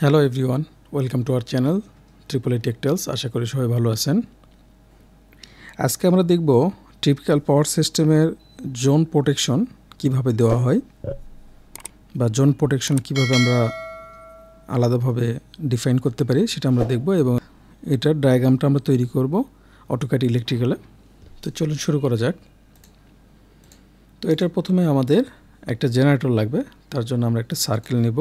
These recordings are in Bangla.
Hello everyone, welcome to our channel triple A TechTales. আশা করি সবাই ভালো আছেন। আজকে আমরা দেখব টিপিক্যাল পাওয়ার সিস্টেমের জোন প্রোটেকশন কিভাবে দেওয়া হয় বা জোন প্রোটেকশন কিভাবে আমরা আলাদাভাবে ডিফাইন করতে পারি সেটা আমরা দেখব এবং এটার ডায়াগ্রামটা আমরা তৈরি করব অটোক্যাড ইলেকট্রিক্যালে। তো চলুন শুরু করা যাক। তো এটার প্রথমে আমাদের একটা জেনারেটর লাগবে, তার জন্য আমরা একটা সার্কেল নেব।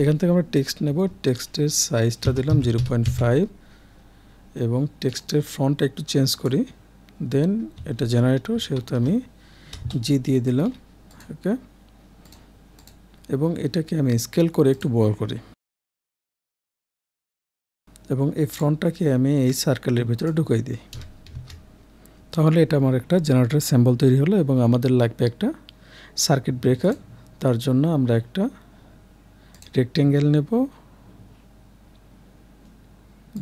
এখান থেকে আমরা টেক্সট নেব, টেক্সটের সাইজটা দিলাম 0.5 এবং টেক্সটের ফন্টটা একটু চেঞ্জ করি। দেন এটা জেনারেটর, সেহেতু আমি জি দিয়ে দিলাম। ওকে, এবং এটাকে আমি স্কেল করে একটু বড় করি এবং এই ফ্রন্টটাকে আমি এই সার্কেলের ভিতরে ঢুকিয়ে দিই। তাহলে এটা আমার একটা জেনারেটর স্যাম্পল তৈরি হলো এবং আমাদের লাগবে একটা সার্কিট ব্রেকার। তার জন্য আমরা একটা রেক্টেঙ্গেল নেব,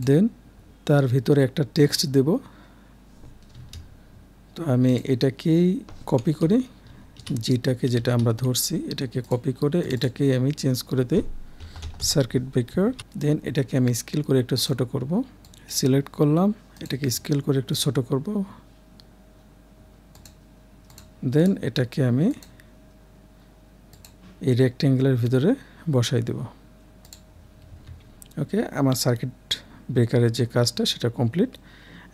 দেন তার ভিতরে একটা টেক্সট দেব। তো আমি এটাকেই কপি করি, যেটাকে যেটা আমরা ধরছি এটাকে কপি করে এটাকেই আমি চেঞ্জ করে দিই সার্কিট ব্রেকার। দেন এটাকে আমি স্কেল করে একটু ছোটো করব, সিলেক্ট করলাম, এটাকে স্কেল করে একটু ছোটো করব। দেন এটাকে আমি এই রেক্টেঙ্গেলের ভিতরে বসাই দেব। ওকে, আমার সার্কিট ব্রেকারের যে কাজটা সেটা কমপ্লিট।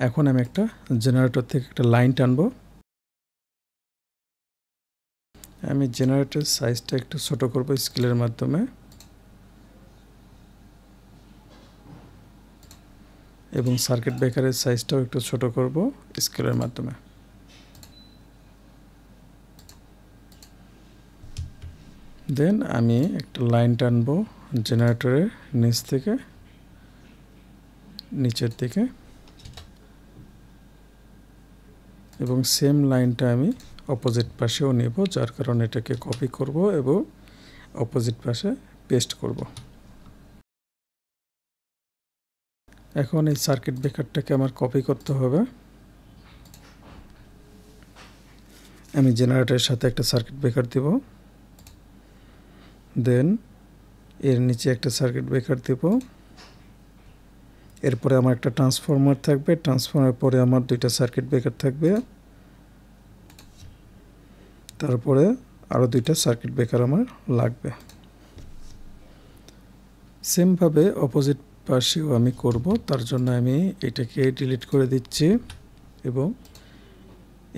এখন আমি একটা জেনারেটর থেকে একটা লাইন টানবো। আমি জেনারেটরের সাইজটা একটু ছোট করব স্কেলের মাধ্যমে এবং সার্কিট ব্রেকারের সাইজটাও একটু ছোট করব স্কেলের মাধ্যমে। দেন আমি একটা লাইন টানবো জেনারেটরের নিচ থেকে নিচের দিকে এবং সেম লাইনটা আমি অপোজিট পাশেও নেব, যার কারণে এটাকে কপি করব এবং অপোজিট পাশে পেস্ট করব। এখন এই সার্কিট ব্রেকারটাকে আমার কপি করতে হবে। আমি জেনারেটরের সাথে একটা সার্কিট ব্রেকার দেব, দেন এর নিচে একটা সার্কিট ব্রেকার দেব। এরপরে আমার একটা ট্রান্সফরমার থাকবে, ট্রান্সফরমার পরে আমার দুইটা সার্কিট ব্রেকার থাকবে, তারপরে আরও দুইটা সার্কিট ব্রেকার আমার লাগবে। সেমভাবে অপোজিট পাশেও আমি করব। তার জন্য আমি এটাকে ডিলিট করে দিচ্ছি এবং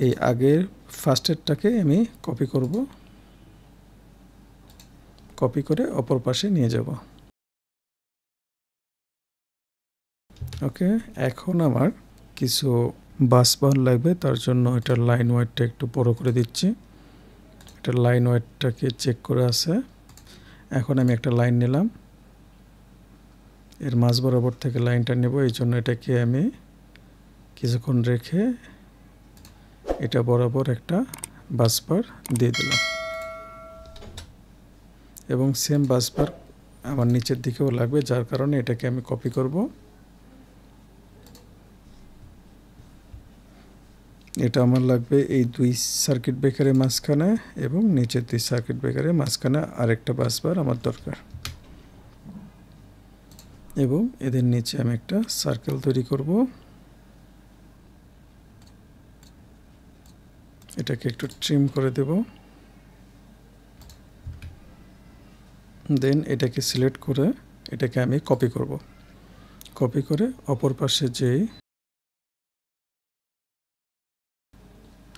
এই আগের ফার্স্টেরটাকে আমি কপি করব, কপি করে অপর পাশে নিয়ে যাব। ওকে, এখন আমার কিছু বাসবার লাগবে, তার জন্য এটার লাইন ওয়েটটা একটু বড় করে দিচ্ছি। এটার লাইন ওয়েটটাকে চেক করে আছে। এখন আমি একটা লাইন নিলাম, এর মাঝ বরাবর থেকে লাইনটা নেব। এই জন্য এটাকে আমি কিছুক্ষণ রেখে এটা বরাবর একটা বাসবার দিয়ে দিলাম এবং সেম বাসবার আমার নিচের দিকেও লাগবে, যার কারণে এটাকে আমি কপি করব। এটা আমার লাগবে এই দুই সার্কিট ব্রেকারের মাঝখানে এবং নিচের দুই সার্কিট ব্রেকারের মাঝখানে আরেকটা বাসবার আমার দরকার এবং এদের নিচে আমি একটা সার্কেল তৈরি করব। এটাকে একটু ট্রিম করে দেব। দেন এটাকে সিলেক্ট করে এটাকে আমি কপি করব। কপি করে অপর পাশে যেই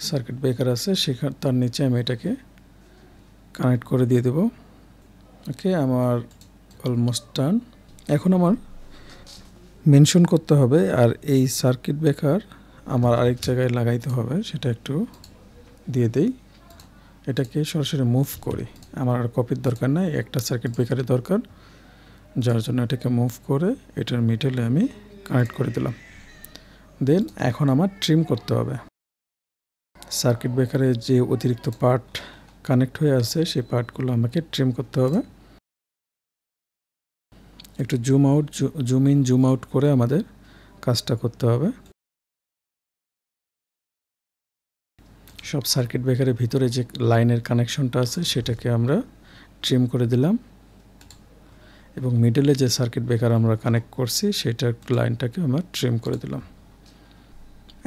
সার্কিট ব্রেকার আছে সেখানে তার নিচে আমি এটাকে কানেক্ট করে দিয়ে দেব। ওকে, আমার অলমোস্ট ডান। এখন আমার মেনশন করতে হবে আর এই সার্কিট ব্রেকার আমার আরেক জায়গায় লাগাইতে হবে, সেটা একটু দিয়ে দেই। এটাকে সরাসরি মুভ করি, আমার আর কপির দরকার নাই, একটা সার্কিট ব্রেকারের দরকার, যার জন্য এটাকে মুভ করে এটার মিডলে আমি কানেক্ট করে দিলাম। দেন এখন আমার ট্রিম করতে হবে। সার্কিট ব্রেকারের যে অতিরিক্ত পার্ট কানেক্ট হয়ে আছে সেই পার্টগুলো আমাকে ট্রিম করতে হবে। একটু জুম ইন জুম আউট করে আমাদের কাজটা করতে হবে। সব সার্কিট ব্রেকারের ভিতরে যে লাইনের কানেকশনটা আছে সেটাকে আমরা ট্রিম করে দিলাম এবং মিডলে যে সার্কিট ব্রেকার আমরা কানেক্ট করছি সেটার লাইনটাকে আমরা ট্রিম করে দিলাম।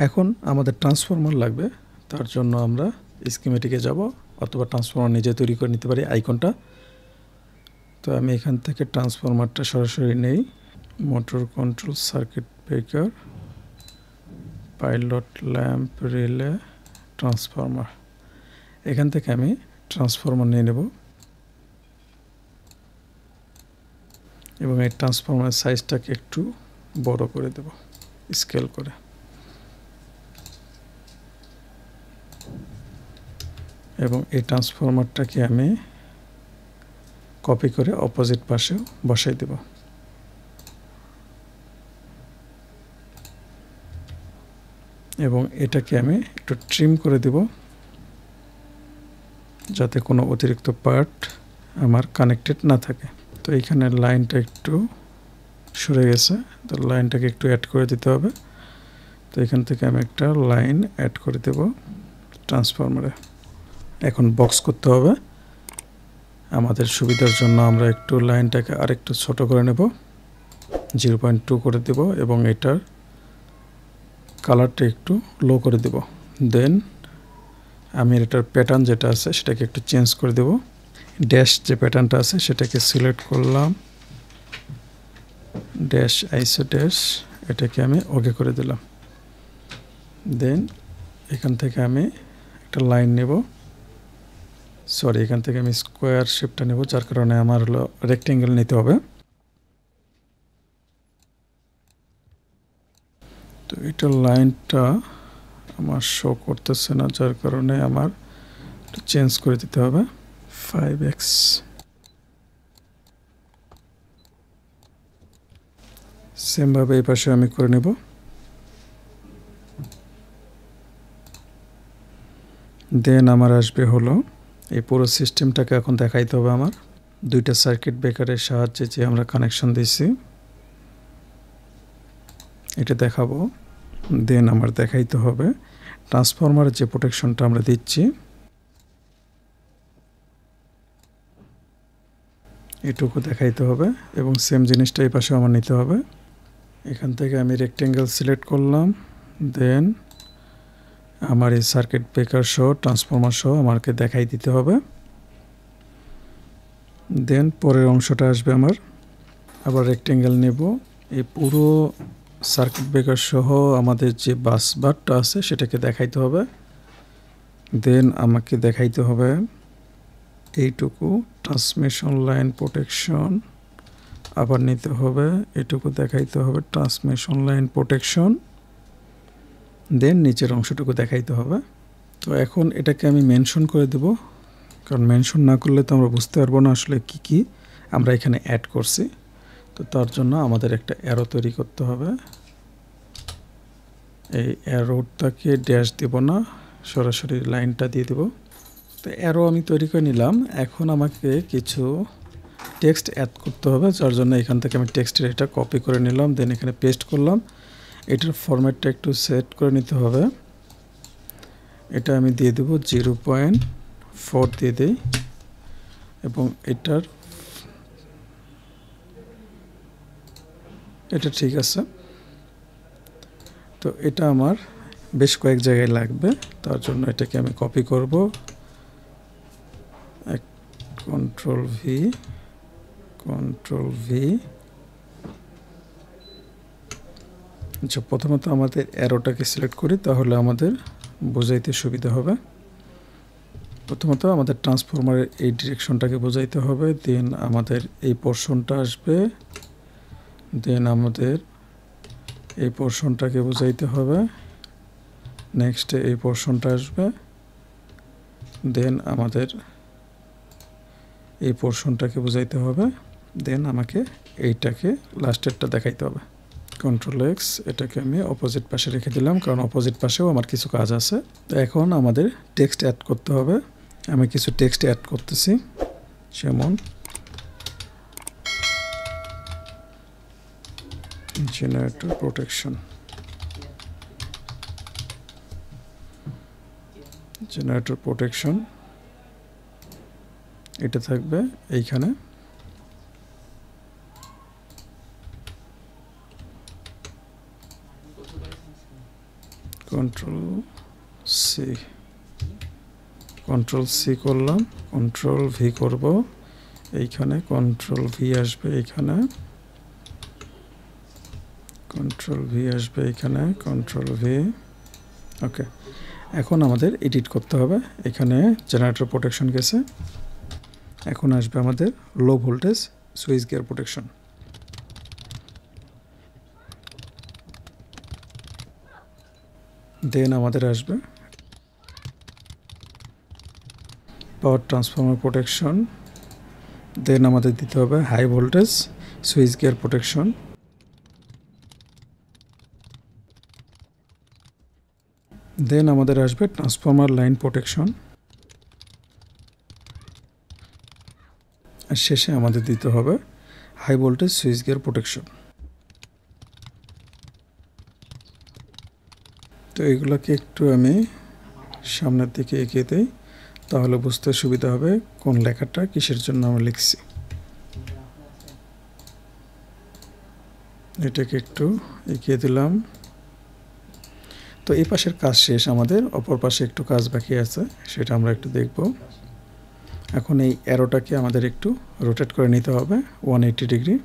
এখন আমাদের ট্রান্সফরমার লাগবে, তার জন্য আমরা স্কিমেটিকে যাব অথবা ট্রান্সফরমার নিজে তৈরি করে নিতে পারি আইকনটা। তো আমি এখান থেকে ট্রান্সফরমারটা সরাসরি নেই, motor control circuit breaker pilot lamp relay transformer, এখান থেকে আমি ট্রান্সফরমার নিয়ে নেব এবং এই ট্রান্সফরমার সাইজটাকে একটু বড় করে দেব স্কেল করে। এবং এই ট্রান্সফরমারটাকে আমি কপি করে অপোজিট পাশেও বসাই দেব। এবং এটাকে আমি একটু ট্রিম করে দেব যাতে কোনো অতিরিক্ত পার্ট আমার কানেক্টেড না থাকে। তো এইখানে লাইনটা একটু সরে গেছে, তো লাইনটাকে একটু অ্যাড করে দিতে হবে। তো এখান থেকে আমি একটা লাইন অ্যাড করে দেব ট্রান্সফরমারে। এখন বক্স করতে হবে, আমাদের সুবিধার জন্য আমরা একটু লাইনটাকে আরেকটু ছোট করে নেব, 0.2 করে দেব এবং এটার কালারটা একটু লো করে দেব। দেন আমি এটার প্যাটার্ন যেটা আছে সেটাকে একটু চেঞ্জ করে দেব। ড্যাশ যে প্যাটার্নটা আছে সেটাকে সিলেক্ট করলাম, ড্যাশ আইসো ড্যাশ, এটাকে আমি ওকে করে দিলাম। দেন এখান থেকে আমি একটা লাইন নেব, সরি এখান থেকে আমি স্কোয়ার শেপটা নেব, যার কারণে আমার হলো রেক্টেঙ্গেল নিতে হবে। তো এটা লাইনটা আমার শো করতেছে না, যার কারণে আমার চেঞ্জ করে দিতে হবে 5x। সেমভাবে এই পাশে আমি করে নেব। দেন আমার আসবে হলো এই পুরো সিস্টেমটাকে এখন দেখাইতে হবে আমার দুইটা সার্কিট ব্রেকারের সাহায্যে যে আমরা কানেকশন দিয়েছি এটা দেখাবো। দেন আমার দেখাইতে হবে ট্রান্সফরমারের যে প্রোটেকশনটা আমরা দিচ্ছি এটুকু দেখাইতে হবে এবং সেম জিনিসটা এই পাশে আমার নিতে হবে। এখান থেকে আমি রেক্টেঙ্গেল সিলেক্ট করলাম, দেন আমার এই সার্কিট ব্রেকার সহ ট্রান্সফরমার সহ আমাকে দেখাই দিতে হবে। দেন পরের অংশটা আসবে আমার, আবার রেক্টেঙ্গেল নেব, এই পুরো সার্কিট ব্রেকার সহ আমাদের যে বাস বারটা আছে সেটাকে দেখাইতে হবে। দেন আমাকে দেখাইতে হবে এইটুকু ট্রান্সমিশন লাইন প্রোটেকশন, আবার নিতে হবে এটুকু দেখাইতে হবে ট্রান্সমিশন লাইন প্রোটেকশন, দেন নিচের অংশটুকু দেখাইতে হবে। তো এখন এটাকে আমি মেনশন করে দেব, কারণ মেনশন না করলে তো আমরা বুঝতে পারবো না আসলে কি কি আমরা এখানে অ্যাড করছি। তো তার জন্য আমাদের একটা অ্যারো তৈরি করতে হবে। এই অ্যারোটাকে ড্যাশ দেব না, সরাসরি লাইনটা দিয়ে দেব। তো অ্যারো আমি তৈরি করে নিলাম, এখন আমাকে কিছু টেক্সট অ্যাড করতে হবে, যার জন্য এখান থেকে আমি টেক্সটের এটা কপি করে নিলাম, দেন এখানে পেস্ট করলাম। এটার ফরম্যাটটা একটু সেট করে নিতে হবে, এটা আমি দিয়ে দেব 0.4 দিয়ে দিই এবং এটা ঠিক আছে। তো এটা আমার বেশ কয়েক জায়গায় লাগবে, তার জন্য এটাকে আমি কপি করব, কন্ট্রোল ভি। আচ্ছা, প্রথমত আমাদের অ্যারোটাকে সিলেক্ট করি, তাহলে আমাদের বোঝাইতে সুবিধা হবে। প্রথমত আমাদের ট্রান্সফরমারের এই ডিরেকশনটাকে বোঝাইতে হবে, দেন আমাদের এই পোর্শনটা আসবে, দেন আমাদের এই পোর্শনটাকে বোঝাইতে হবে, নেক্সটে এই পোর্শনটা আসবে, দেন আমাদের এই পোর্শনটাকে বোঝাইতে হবে, দেন আমাকে এইটাকে লাস্টেরটা দেখাইতে হবে। কন্ট্রোল এক্স, এটাকে আমি অপোজিট পাশে রেখে দিলাম, কারণ অপোজিট পাশেও আমার কিছু কাজ আছে। তো এখন আমাদের টেক্সট অ্যাড করতে হবে, আমি কিছু টেক্সট অ্যাড করতেছি, যেমন জেনারেটর প্রোটেকশন, এটা থাকবে এইখানে। কন্ট্রোল সি করলাম, কন্ট্রোল ভি করব, এইখানে কন্ট্রোল ভি আসবে, এইখানে কন্ট্রোল ভি আসবে, এইখানে কন্ট্রোল ভি। ওকে, এখন আমাদের এডিট করতে হবে। এখানে জেনারেটর প্রোটেকশন গেছে, এখন আসবে আমাদের low voltage switchgear protection. Then আমাদের আসবে পাওয়ার ট্রান্সফর্মার প্রোটেকশন। দেন আমাদের দিতে হবে high voltage switchgear protection. Then আমাদের আসবে ট্রান্সফর্মার লাইন প্রোটেকশন। আর শেষে আমাদের দিতে হবে high voltage switchgear protection. তো এগুলোকে একটু আমি সামনের দিকে এগিয়ে দিই, তাহলে বুঝতে সুবিধা হবে কোন লেখাটা কিসের জন্য আমি লিখছি। এটাকে একটু এগিয়ে দিলাম। তো এই পাশের কাজ শেষ, আমাদের অপর পাশে একটু কাজ বাকি আছে, সেটা আমরা একটু দেখব। এখন এই অ্যারোটাকে আমাদের একটু রোটেট করে নিতে হবে 180 ডিগ্রি।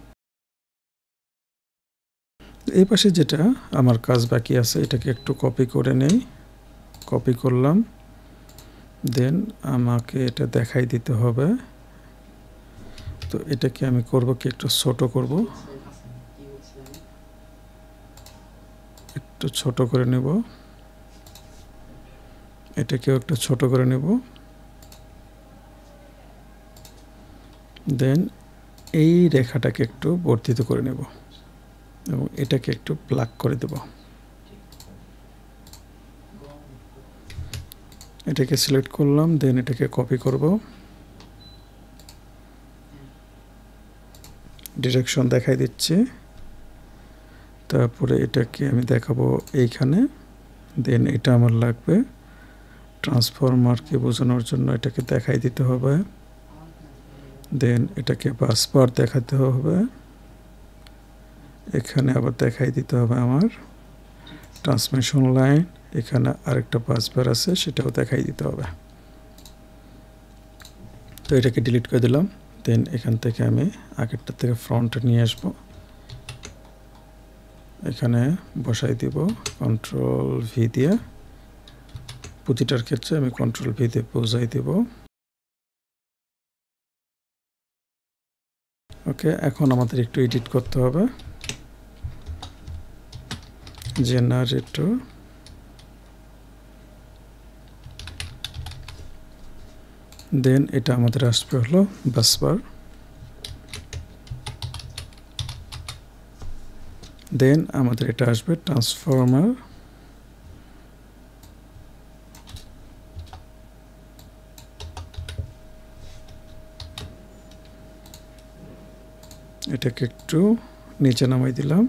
এই পাশে যেটা আমার কাজ বাকি আছে এটাকে একটু কপি করে নেই, কপি করলাম। দেন আমাকে এটা দেখাই দিতে হবে। তো এটাকে আমি করব কি, একটু ছোট করব, একটু ছোট করে নেব, এটাকেও একটু ছোট করে নেব। দেন এই রেখাটাকে একটু বর্ধিত করে নেব এবং এটাকে একটু প্লাগ করে দেব। এটাকে সিলেক্ট করলাম, দেন এটাকে কপি করব, ডিরেকশন দেখাই দিচ্ছি। তারপরে এটাকে আমি দেখাবো এইখানে। দেন এটা আমার লাগবে ট্রান্সফরমারকে বোঝানোর জন্য, এটাকে দেখাই দিতে হবে। দেন এটাকে বাসবার দেখাতে হবে, এখানে আবার দেখাই দিতে হবে আমার ট্রান্সমিশন লাইন, এখানে আরেকটা বাসবার আছে সেটাও দেখাই দিতে হবে। তো এটাকে ডিলিট করে দিলাম। দেন এখান থেকে আমি আগেরটা থেকে ফ্রন্টে নিয়ে আসব, এখানে বসাই দিব কন্ট্রোল ভি দিয়ে। প্রতিটার ক্ষেত্রে আমি কন্ট্রোল ভি দিয়ে বোঝাই দিব। ওকে, এখন আমাদের একটু এডিট করতে হবে। জেনারেটর, দেন এটা আমাদের আসবে হলো বাসবার। দেন আমাদের এটা আসবে ট্রান্সফরমার। এটাকে একটু নিচে নামাই দিলাম।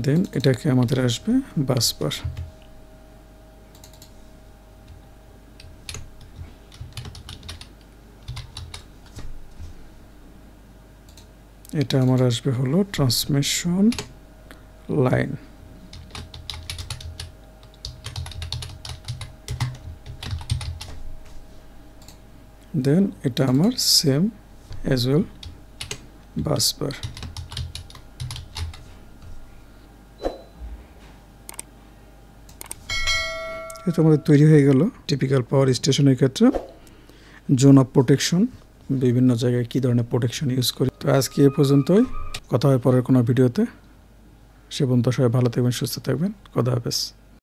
দেন এটাকে আমাদের আসবে বাসবার। এটা আমার আসবে হলো ট্রান্সমিশন লাইন। দেন এটা আমার সেম অ্যাজ ওয়েল বাসবার। এটা আমাদের তৈরি হয়ে গেল টিপিক্যাল পাওয়ার স্টেশনের ক্ষেত্রে জোন অফ প্রোটেকশন, বিভিন্ন জায়গায় কী ধরনের প্রোটেকশন ইউজ করি। তো আজকে এ পর্যন্তই, কথা হয় পরের কোনো ভিডিওতে। সে পর্যন্ত সবাই ভালো থাকবেন, সুস্থ থাকবেন, খোদা হাফেজ।